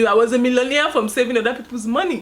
I was a millionaire from saving other people's money.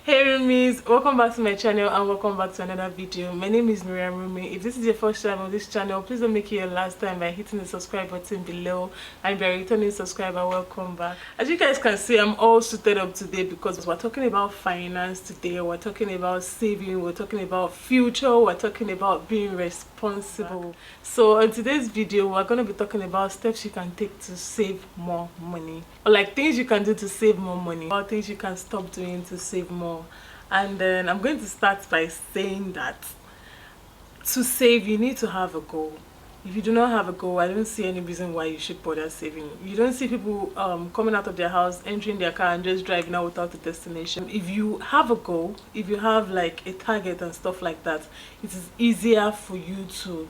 Hey Rumis, welcome back to my channel and welcome back to another video. My name is Miriam Rumi. If this is your first time on this channel, please don't make it your last time by hitting the subscribe button below, and if you're a returning subscriber, welcome back. As you guys can see, I'm all suited up today because we're talking about finance today, we're talking about saving, we're talking about future, we're talking about being responsible. So in today's video, we're going to be talking about steps you can take to save more money, or like things you can do to save more money, or things you can stop doing to save more. And then I'm going to start by saying that to save, you need to have a goal. If you do not have a goal, I don't see any reason why you should bother saving. You don't see people coming out of their house, entering their car and just driving out without a destination. If you have a goal, if you have like a target and stuff like that, it is easier for you to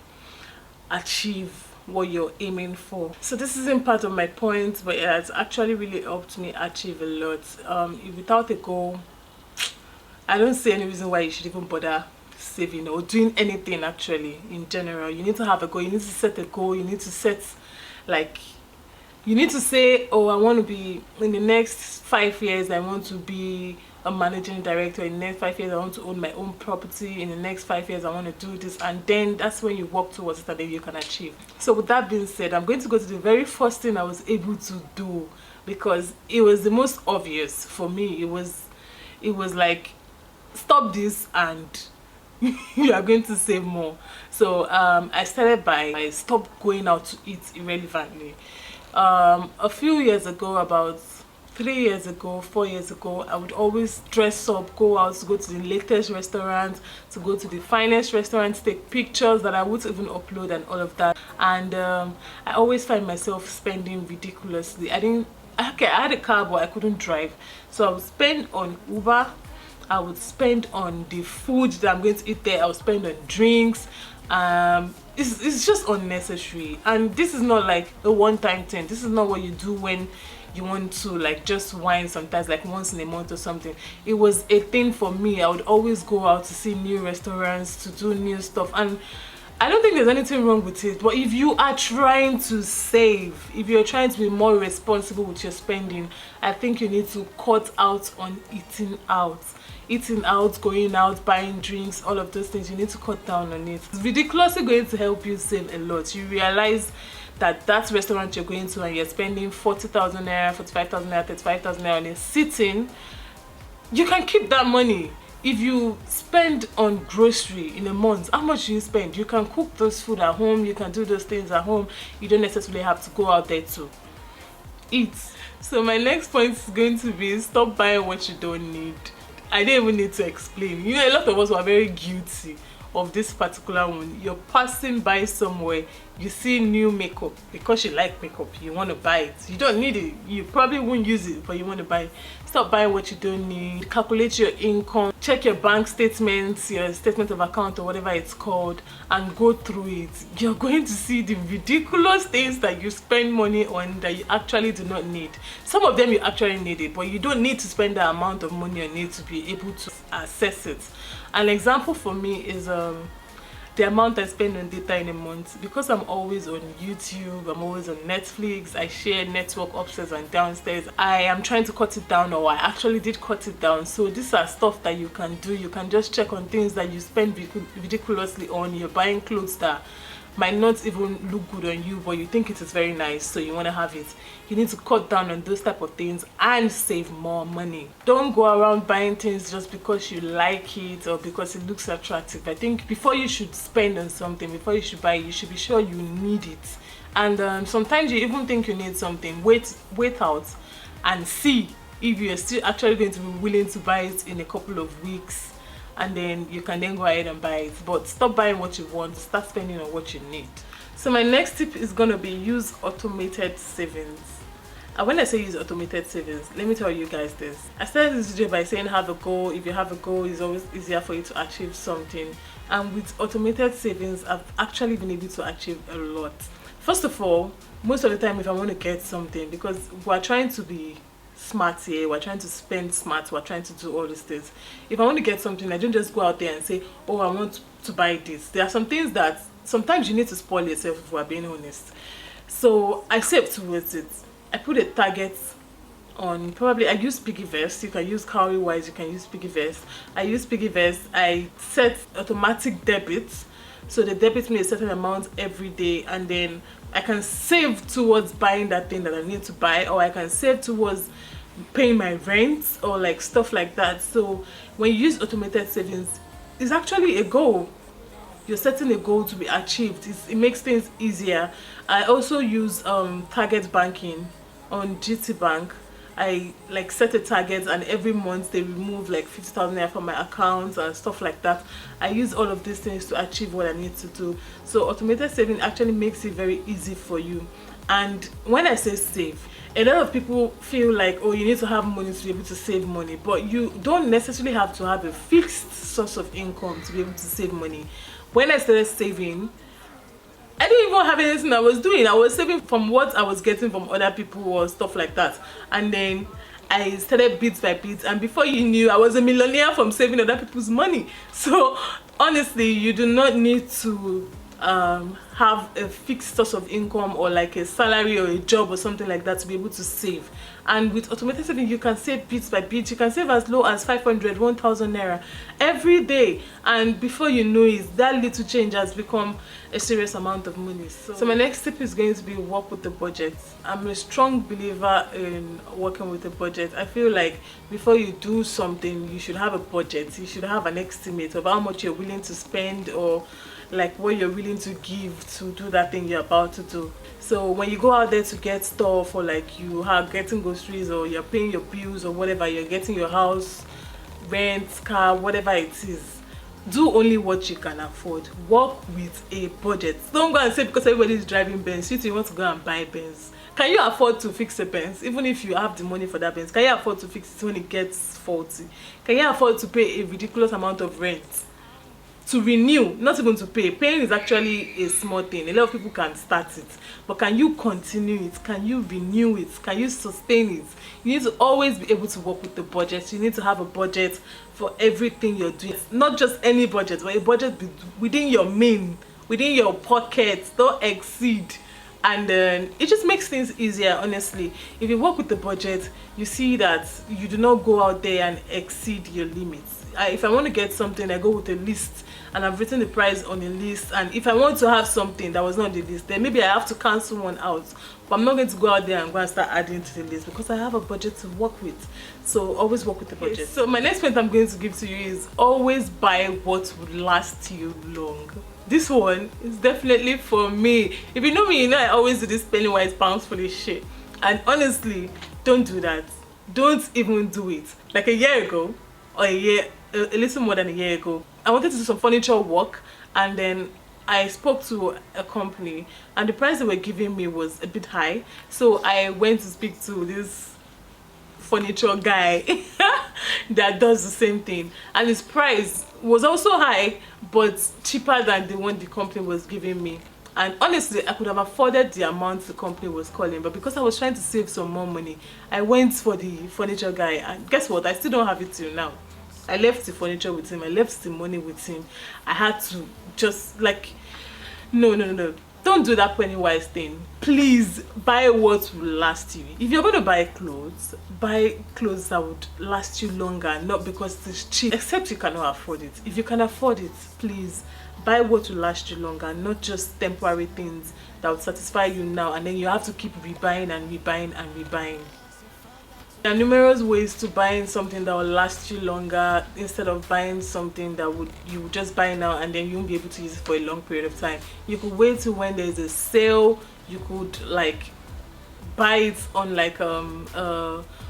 achieve what you're aiming for. So this isn't part of my point, but yeah, it's actually really helped me achieve a lot. Without a goal, I don't see any reason why you should even bother saving or doing anything actually in general. You need to have a goal. You need to set a goal. You need to set, like, you need to say, oh, I want to be, in the next 5 years, I want to be a managing director. In the next 5 years, I want to own my own property. In the next 5 years, I want to do this. And then that's when you work towards it and then you can achieve. So with that being said, I'm going to go to the very first thing I was able to do, because it was the most obvious for me. It was like, stop this and you are going to save more. So I started by stop going out to eat irrelevantly. A few years ago, about 3 years ago, 4 years ago, I would always dress up, go out to go to the latest restaurant, to go to the finest restaurant, take pictures that I would even upload and all of that. And I always find myself spending ridiculously. I had a car but I couldn't drive, so I would spend on Uber, I would spend on the food that I'm going to eat there, I would spend on drinks. It's just unnecessary, and this is not like a one-time thing. This is not what you do when you want to like just whine sometimes, like once in a month or something. It was a thing for me. I would always go out to see new restaurants, to do new stuff, and I don't think there's anything wrong with it. But if you are trying to save, if you're trying to be more responsible with your spending, I think you need to cut out on eating out, going out, buying drinks, all of those things. You need to cut down on it. It's ridiculously going to help you save a lot. You realize that restaurant you're going to and you're spending 40,000 naira, 45,000 naira, 35,000 naira on a sitting, you can keep that money. If you spend on grocery in a month, how much do you spend? You can cook those food at home, you can do those things at home. You don't necessarily have to go out there to eat. So my next point is going to be stop buying what you don't need. I don't even need to explain. You know, a lot of us were very guilty of this particular one. You're passing by somewhere, you see new makeup, because you like makeup, you want to buy it. You don't need it, you probably won't use it, but you want to buy it. Stop buying what you don't need. Calculate your income, check your bank statements, your statement of account or whatever it's called, and go through it. You're going to see the ridiculous things that you spend money on that you actually do not need. Some of them you actually need it, but you don't need to spend that amount of money on it to be able to access it. An example for me is the amount I spend on data in a month. Because I'm always on YouTube, I'm always on Netflix, I share network upstairs and downstairs. I am trying to cut it down, or I actually did cut it down. So these are stuff that you can do. You can just check on things that you spend ridiculously on. You're buying clothes that might not even look good on you, but you think it is very nice, so you want to have it. You need to cut down on those type of things and save more money. Don't go around buying things just because you like it or because it looks attractive. I think before you should spend on something, before you should buy it, you should be sure you need it. And sometimes you even think you need something. Wait out and see if you're still actually going to be willing to buy it in a couple of weeks, and then you can then go ahead and buy it. But stop buying what you want, start spending on what you need. So my next tip is going to be use automated savings. And when I say use automated savings, let me tell you guys this. I started this video by saying have a goal. If you have a goal, it's always easier for you to achieve something. And with automated savings, I've actually been able to achieve a lot. First of all, most of the time if I want to get something, because we're trying to be smart here, we're trying to spend smart, we're trying to do all these things. If I want to get something, I don't just go out there and say, oh, I want to buy this. There are some things that sometimes you need to spoil yourself, if we're being honest. So I save towards it. I put a target on, probably I use Piggyvest. You can use Cowrywise, you can use Piggyvest. I use Piggyvest. I set automatic debits, so they debit me a certain amount every day, and then I can save towards buying that thing that I need to buy, or I can save towards paying my rent, or like stuff like that. So when you use automated savings, it's actually a goal. You're setting a goal to be achieved. It makes things easier. I also use target banking on GT Bank. I like set a target, and every month they remove like 50,000 naira from my accounts and stuff like that. I use all of these things to achieve what I need to do. So automated saving actually makes it very easy for you. And when I say save, a lot of people feel like, oh, you need to have money to be able to save money, but you don't necessarily have to have a fixed source of income to be able to save money. When I started saving, I didn't even have anything I was doing. I was saving from what I was getting from other people or stuff like that. And then I started bit by bit, and before you knew, I was a millionaire from saving other people's money. So honestly, you do not need to have a fixed source of income, or like a salary or a job or something like that, to be able to save. And with automated saving, you can save bit by bit. You can save as low as 500, 1,000 naira every day, and before you know it, that little change has become a serious amount of money. So my next tip is going to be work with the budget. I'm a strong believer in working with a budget. I feel like before you do something, you should have a budget. You should have an estimate of how much you're willing to spend, or like what you're willing to give to do that thing you're about to do. So when you go out there to get stuff, or like you are getting groceries, or you're paying your bills, or whatever, you're getting your house rent, car, whatever it is, do only what you can afford. Work with a budget. Don't go and say because everybody is driving Benz, you want to go and buy Benz. Can you afford to fix a Benz? Even if you have the money for that Benz, can you afford to fix it when it gets faulty? Can you afford to pay a ridiculous amount of rent? To renew, not even to pay. Paying is actually a small thing. A lot of people can start it, but can you continue it? Can you renew it? Can you sustain it? You need to always be able to work with the budget. You need to have a budget for everything you're doing. Not just any budget, but a budget within your mean, within your pocket. Don't exceed. And then it just makes things easier. Honestly, if you work with the budget, you see that you do not go out there and exceed your limits. If I want to get something, I go with a list, and I've written the price on a list. And if I want to have something that was not on the list, then maybe I have to cancel one out. But I'm not going to go out there and go and start adding to the list, because I have a budget to work with. So always work with the budget. So my next point I'm going to give to you is always buy what would last you long. This one is definitely for me. If you know me, you know I always do this penny wise pounds foolish shit. And honestly, don't do that. Don't even do it. Like a year ago, or a little more than a year ago, I wanted to do some furniture work, and then I spoke to a company, and the price they were giving me was a bit high. So I went to speak to this furniture guy that does the same thing, and his price was also high, but cheaper than the one the company was giving me. And honestly, I could have afforded the amount the company was calling, but because I was trying to save some more money, I went for the furniture guy. And guess what? I still don't have it till now. I left the furniture with him. I left the money with him. I had to just like, no. Don't do that penny-wise thing. Please buy what will last you. If you're going to buy clothes that would last you longer, not because it's cheap, except you cannot afford it. If you can afford it, please buy what will last you longer, not just temporary things that would satisfy you now, and then you have to keep rebuying and rebuying and rebuying. There are numerous ways to buying something that will last you longer, instead of buying something that you would just buy now and then you won't be able to use it for a long period of time. You could wait till when there's a sale. You could like buy it on like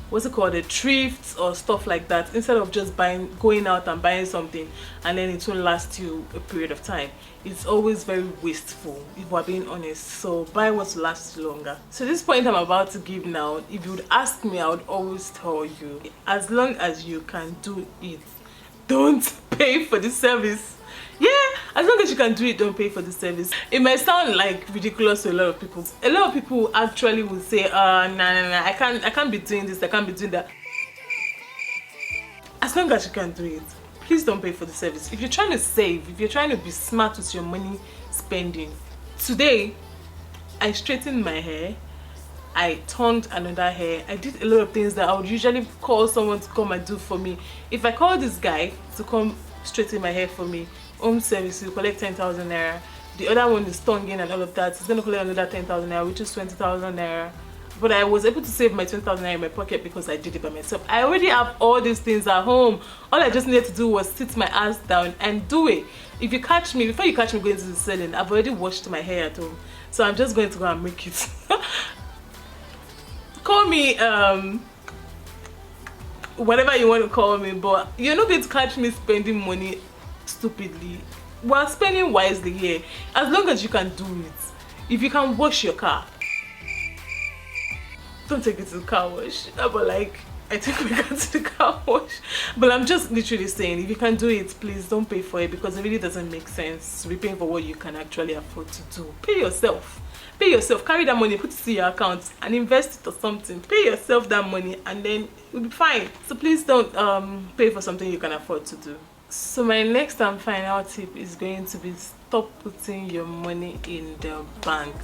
what's it called, a thrift or stuff like that, instead of just going out and buying something and then it won't last you a period of time. It's always very wasteful, if we're being honest. So buy what lasts longer. So this point I'm about to give now, if you would ask me, I would always tell you, as long as you can do it, don't pay for the service. Yeah, as long as you can do it, don't pay for the service. It might sound like ridiculous to a lot of people. A lot of people actually will say, nah, I can't be doing this, I can't be doing that. As long as you can do it, please don't pay for the service. If you're trying to save, if you're trying to be smart with your money spending. Today, I straightened my hair, I turned another hair, I did a lot of things that I would usually call someone to come and do for me. If I call this guy to come straighten my hair for me, home service will collect 10,000 naira. The other one is tonguing and all of that. It's going to collect another 10,000 naira, which is 20,000 naira. But I was able to save my 20,000 naira in my pocket because I did it by myself. I already have all these things at home. All I just needed to do was sit my ass down and do it. If you catch me, before you catch me going to the salon, I've already washed my hair at home. So I'm just going to go and make it. Call me whatever you want to call me, but you're not going to catch me spending money stupidly. We're spending wisely here. As long as you can do it. If you can wash your car, don't take it to the car wash. But like, I take my car to the car wash. But I'm just literally saying, if you can do it, please don't pay for it, because it really doesn't make sense to be paying for what you can actually afford to do. Pay yourself. Pay yourself. Carry that money, put it in your account and invest it or something. Pay yourself that money and then you'll be fine. So please don't pay for something you can afford to do. So my next and final tip is going to be, stop putting your money in the bank.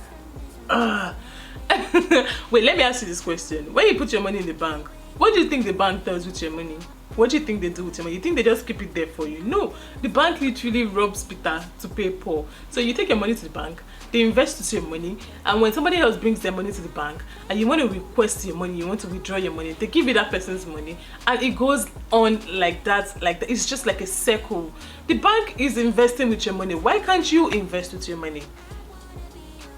Wait, let me ask you this question. When you put your money in the bank, what do you think the bank does with your money? What do you think they do with your money? You think they just keep it there for you? No, the bank literally robs Peter to pay Paul. So you take your money to the bank, they invest with your money, and when somebody else brings their money to the bank and you want to request your money, you want to withdraw your money, they give you that person's money, and it goes on like that, It's just like a circle. The bank is investing with your money. Why can't you invest with your money?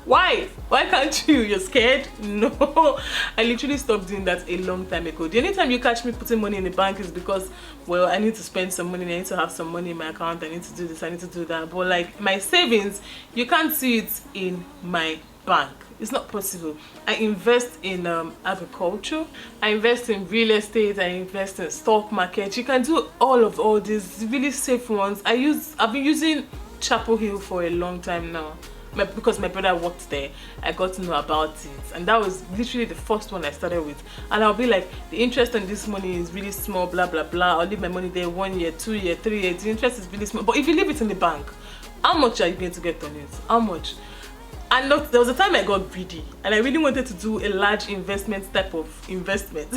Why can't you? You're scared? No, I literally stopped doing that a long time ago. The only time you catch me putting money in the bank is because, well, I need to spend some money, I need to have some money in my account, I need to do this, I need to do that. But like my savings, you can't see it in my bank. It's not possible. I invest in agriculture, I invest in real estate, I invest in stock market. You can do all these really safe ones. I've been using Chapel Hill for a long time now. Because my brother worked there, I got to know about it, and that was literally the first one I started with. And I'll be like, the interest on this money is really small, blah blah blah. I'll leave my money there 1 year, 2 year, 3 years. The interest is really small. But if you leave it in the bank, how much are you going to get on it? How much? And look, there was a time I got greedy and I really wanted to do a large investment type of investment.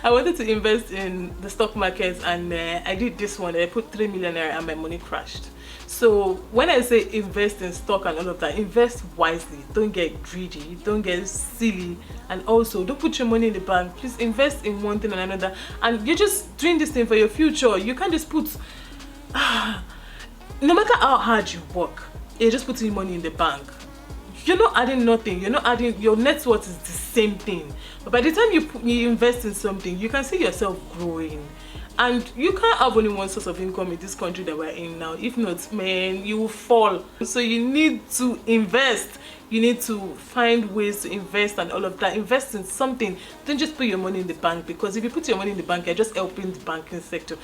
I wanted to invest in the stock market, and I did this one. I put 3 million naira and my money crashed. So when I say invest in stock and all of that, invest wisely. Don't get greedy, don't get silly, and also don't put your money in the bank. Please invest in one thing and another. And you're just doing this thing for your future. You can't just put no matter how hard you work, you're just putting money in the bank. You're not adding nothing. You're not adding. Your net worth is the same thing. But by the time you invest in something, you can see yourself growing. And you can't have only one source of income in this country that we're in now. If not, man, you will fall. So you need to invest. You need to find ways to invest and all of that. Invest in something. Don't just put your money in the bank, because if you put your money in the bank, you're just helping the banking sector.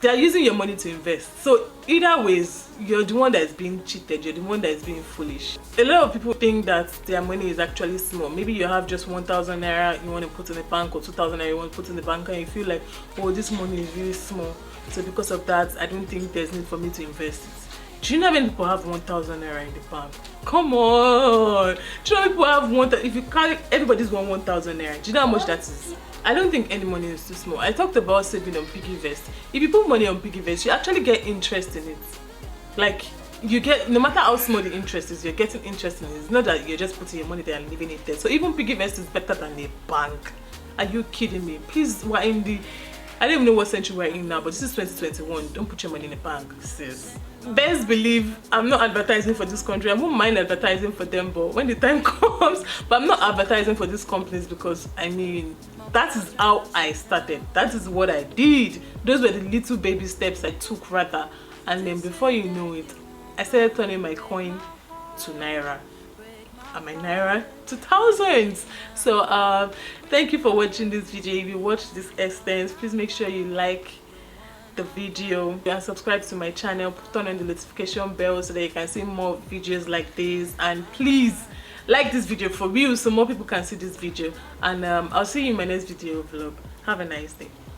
They're using your money to invest. So either ways, you're the one that is being cheated. You're the one that is being foolish. A lot of people think that their money is actually small. Maybe you have just 1,000 naira you want to put in the bank, or 2,000 naira you want to put in the bank, and you feel like, oh, this money is really small. So because of that, I don't think there's need for me to invest it. Do you know how many people have 1,000 naira in the bank? Come on. Do you know how many people have 1,000? If you carry everybody's 1,000 naira, do you know how much that is? I don't think any money is too small. I talked about saving on PiggyVest. If you put money on PiggyVest, you actually get interest in it. Like, you get, no matter how small the interest is, you're getting interest in it. It's not that you're just putting your money there and leaving it there. So even PiggyVest is better than a bank. Are you kidding me? Please, we're in the, I don't even know what century we're in now, but this is 2021. Don't put your money in a bank, sis. Best believe I'm not advertising for this country. I won't mind advertising for them, but when the time comes, but I'm not advertising for these companies, because I mean, that is how I started. That is what I did. Those were the little baby steps I took, rather. And then before you know it, I started turning my coin to naira, and my naira to thousands. So thank you for watching this video. If you watched this extent, please make sure you like the video and subscribe to my channel, turn on the notification bell so that you can see more videos like this, and please like this video for real so more people can see this video, and I'll see you in my next video vlog. Have a nice day.